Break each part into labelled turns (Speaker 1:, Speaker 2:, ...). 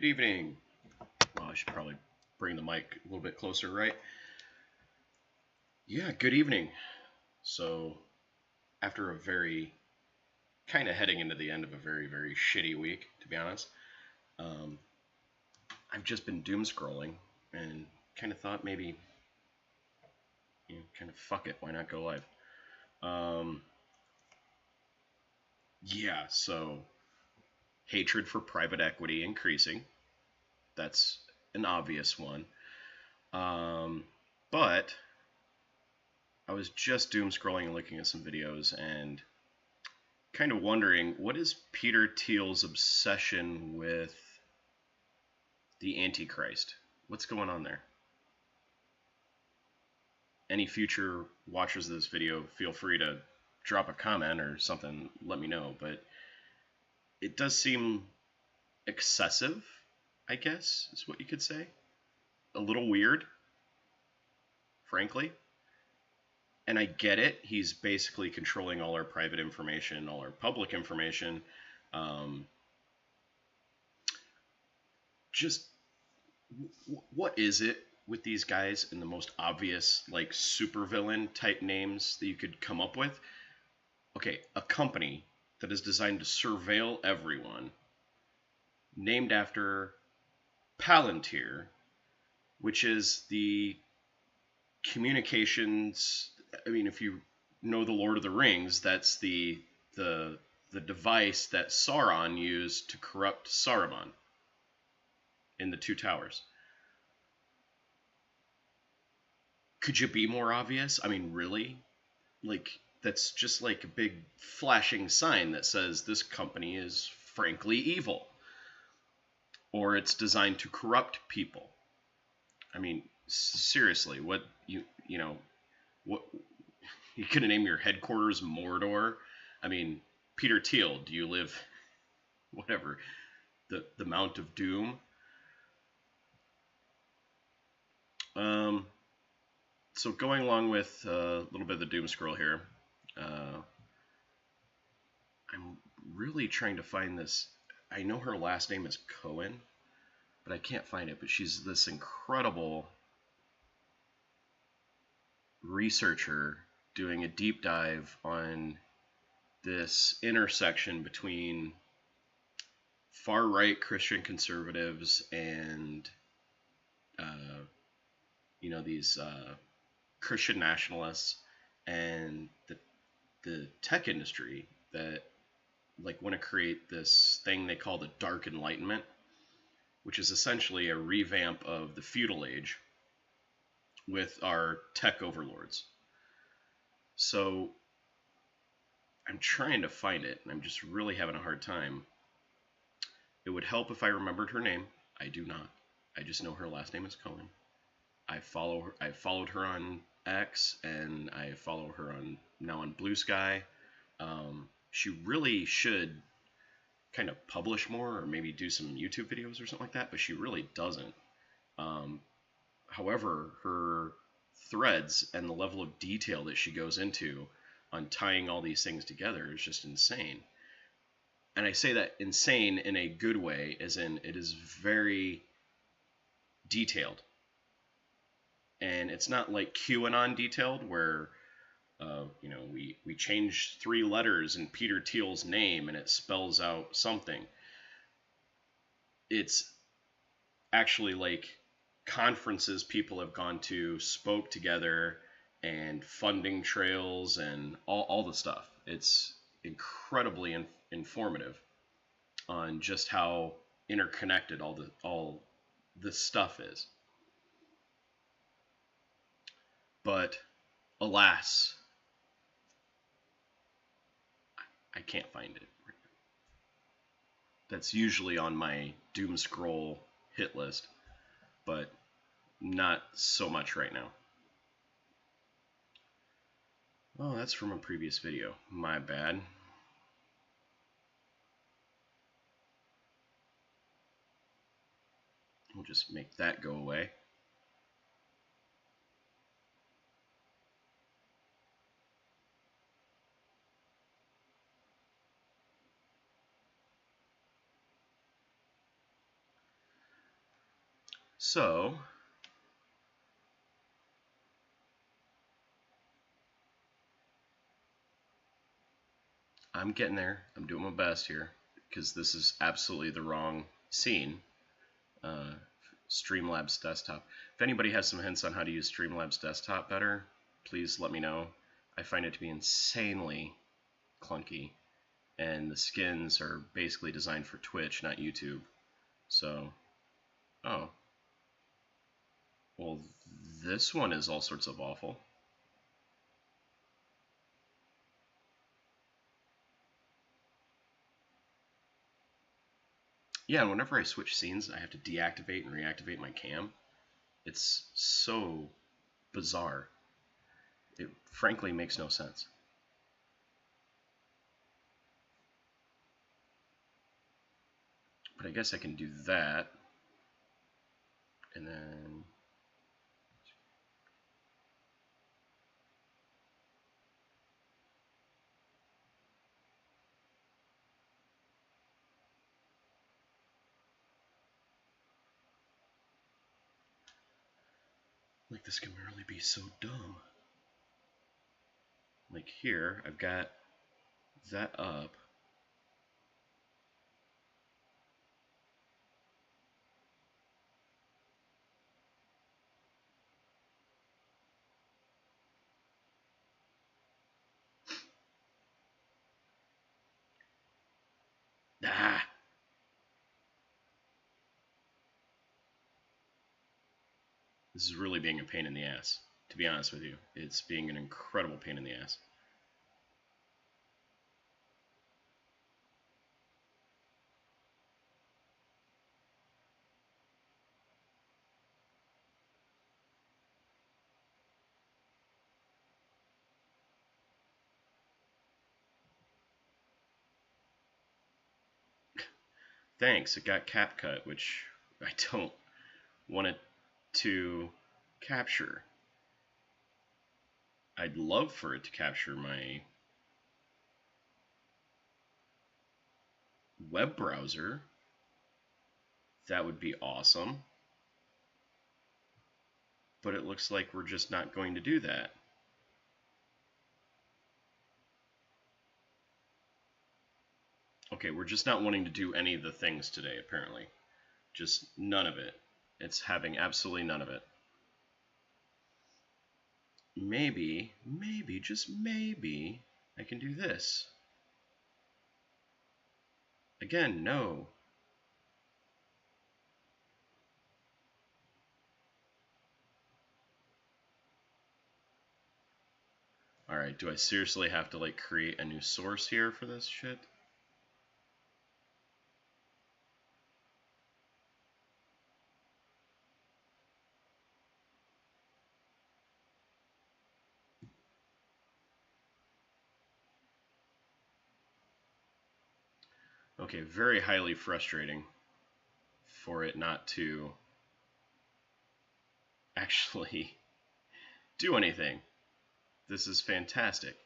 Speaker 1: Good evening. Well, I should probably bring the mic a little bit closer, right? Yeah, good evening. So, after a very kind of heading into the end of a very, very shitty week, to be honest, um, I've just been doom scrolling and kind of thought maybe, kind of fuck it, why not go live? Um, yeah, so hatred for private equity increasing. That's an obvious one. Um, but I was just doom scrolling and looking at some videos and kind of wondering what is Peter Thiel's obsession with the Antichrist? What's going on there? Any future watchers of this video, feel free to drop a comment or something, let me know. But it does seem excessive, I guess, is what you could say. A little weird, frankly. And I get it. He's basically controlling all our private information, all our public information. Um, just what is it with these guys and the most obvious like supervillain type names that you could come up with? Okay, a company that is designed to surveil everyone, named after Palantir, which is the communications. I mean, if you know the Lord of the Rings, that's the device that Sauron used to corrupt Saruman in the Two Towers. Could you be more obvious? I mean, really? Like, that's just like a big flashing sign that says this company is frankly evil, or it's designed to corrupt people. I mean, seriously, you know what you could name your headquarters Mordor? I mean, Peter Thiel, do you live whatever the Mount of Doom? Um, so going along with a little bit of the doom scroll here, I'm really trying to find this. I know her last name is Cohen, but I can't find it. But she's this incredible researcher doing a deep dive on this intersection between far right Christian conservatives and uh, these Christian nationalists and the tech industry that like want to create this thing they call the Dark Enlightenment, which is essentially a revamp of the feudal age with our tech overlords. So I'm trying to find it, and I'm just really having a hard time. It would help if I remembered her name. I do not. I just know her last name is Cohen. I followed her on X, and I follow her on Blue Sky. She really should kind of publish more, or maybe do some YouTube videos or something like that, but she really doesn't. Um, However, her threads and the level of detail that she goes into on tying all these things together is just insane. And I say that insane in a good way, as in it is very detailed. And it's not like QAnon detailed, where we change 3 letters in Peter Thiel's name and it spells out something. It's actually like conferences people have gone to, spoke together, and funding trails and all the stuff. It's incredibly informative on just how interconnected all this stuff is. But alas, I can't find it. That's usually on my doom scroll hit list, but not so much right now. Oh, that's from a previous video. My bad. We'll just make that go away. So I'm getting there. I'm doing my best here because this is absolutely the wrong scene. Streamlabs desktop. If anybody has some hints on how to use Streamlabs desktop better, please let me know. I find it to be insanely clunky, and the skins are basically designed for Twitch, not YouTube. So, oh, well, this one is all sorts of awful. Yeah, and whenever I switch scenes, I have to deactivate and reactivate my cam. It's so bizarre. It frankly makes no sense. But I guess I can do that. And then like, this can really be so dumb. Like here, I've got that up. Ah! This is really being a pain in the ass, to be honest with you. It's being an incredible pain in the ass. Thanks, it got CapCut, which I don't want it to capture. I'd love for it to capture my web browser. That would be awesome. But it looks like we're just not going to do that. Okay, we're just not wanting to do any of the things today, apparently. Just none of it. It's having absolutely none of it. Maybe, just maybe, I can do this. Again, no. Alright, do I seriously have to, like, create a new source here for this shit? Okay, very highly frustrating for it not to actually do anything. This is fantastic.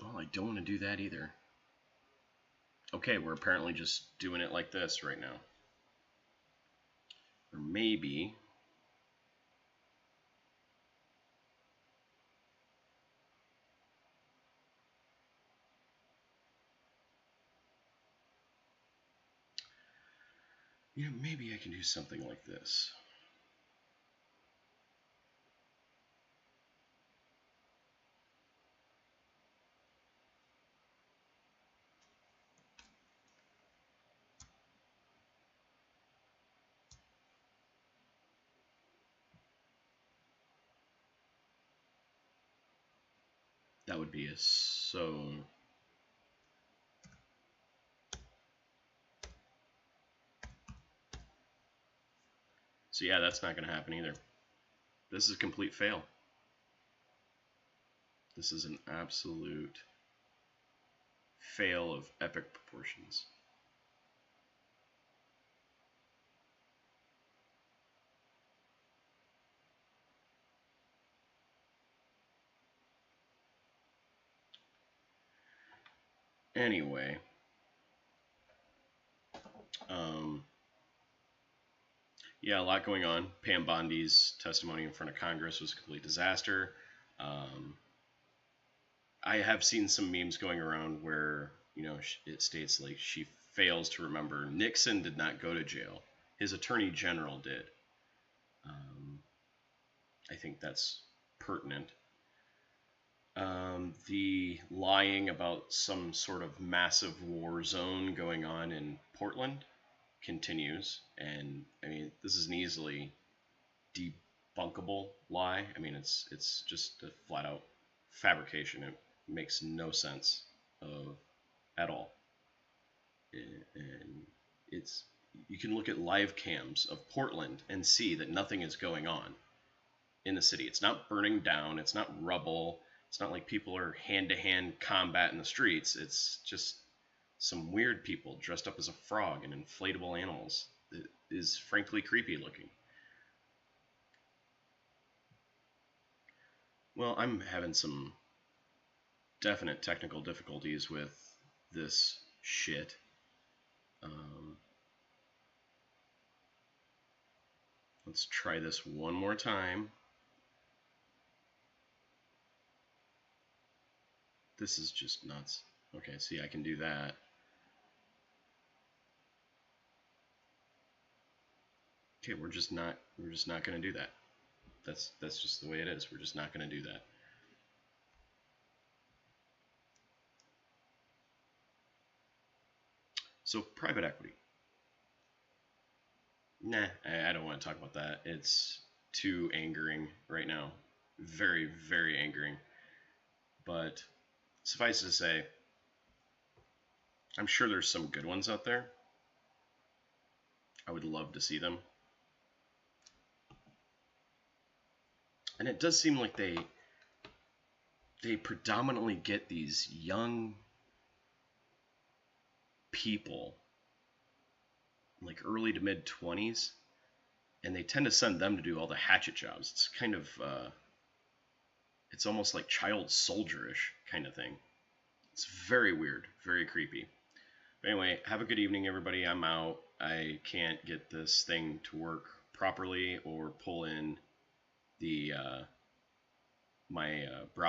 Speaker 1: Oh, I don't want to do that either. Okay, we're apparently just doing it like this right now. Or maybe... you know, maybe I can do something like this. That would be so... So yeah, that's not going to happen either. This is a complete fail. This is an absolute fail of epic proportions. Anyway, yeah, a lot going on. Pam Bondi's testimony in front of Congress was a complete disaster. I have seen some memes going around where, it states like she fails to remember Nixon did not go to jail. His attorney general did. I think that's pertinent. The lying about some sort of massive war zone going on in Portland continues. And I mean, this is an easily debunkable lie. I mean, it's just a flat out fabrication. It makes no sense at all. And it's you can look at live cams of Portland and see that nothing is going on in the city. It's not burning down. It's not rubble. It's not like people are hand-to-hand combat in the streets. It's just some weird people dressed up as a frog and inflatable animals. It is frankly creepy looking. Well, I'm having some definite technical difficulties with this shit. Let's try this one more time. This is just nuts. Okay, see, I can do that. Okay, we're just not going to do that. That's just the way it is. We're just not going to do that. So private equity. Nah, I don't want to talk about that. It's too angering right now. Very, very angering. But suffice it to say, I'm sure there's some good ones out there. I would love to see them. And it does seem like they predominantly get these young people, like early to mid 20s, and they tend to send them to do all the hatchet jobs. It's kind of it's almost like child soldierish kind of thing. It's very weird, very creepy. But anyway, have a good evening, everybody. I'm out. I can't get this thing to work properly or pull in the my browser